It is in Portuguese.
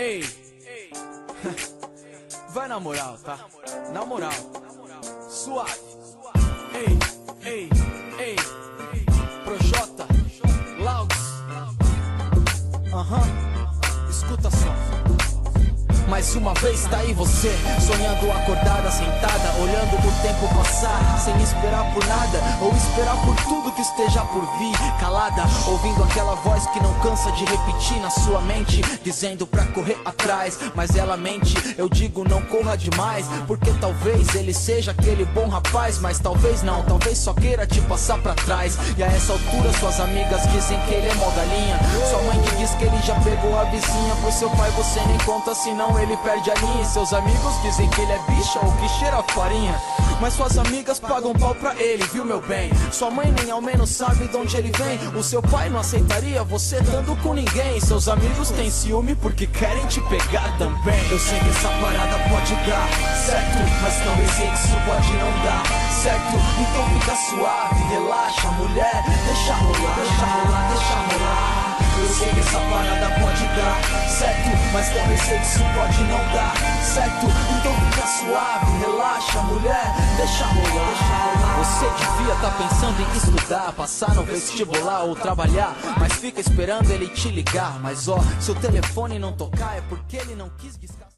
Ei, vai na moral, tá? Na moral, suave. Ei, ei, ei, Projota, Louds. Escuta só. Mais uma vez tá aí você, sonhando acordada, sentada, olhando o tempo passar, sem esperar por nada, ou esperar por tudo que esteja por vir, calada, ouvindo aquela voz que não cansa de repetir na sua mente, dizendo pra correr atrás, mas ela mente, eu digo não corra demais, porque talvez ele seja aquele bom rapaz, mas talvez não, talvez só queira te passar pra trás, e a essa altura suas amigas dizem que ele é mó galinha, sua mãe te diz que ele já pegou a vizinha, pro seu pai você nem conta senão ele perde a linha, e seus amigos dizem que ele é bicha ou que cheira farinha, mas suas amigas pagam pau pra ele, viu meu bem? Sua mãe nem ao menos sabe de onde ele vem, o seu pai não aceitaria você dando com ninguém, seus amigos têm ciúme porque querem te pegar também. Eu sei que essa parada pode dar certo, mas talvez isso pode não dar certo, então fica suave, relaxa mulher, deixa rolar, deixa rolar, deixa rolar. Eu sei que essa parada pode dar certo, mas talvez isso pode não dar certo, então fica suave, relaxa mulher, deixa rolar, deixa rolar. Você devia tá pensando em estudar, passar no vestibular ou trabalhar, mas fica esperando ele te ligar, mas ó, se o telefone não tocar é porque ele não quis discar.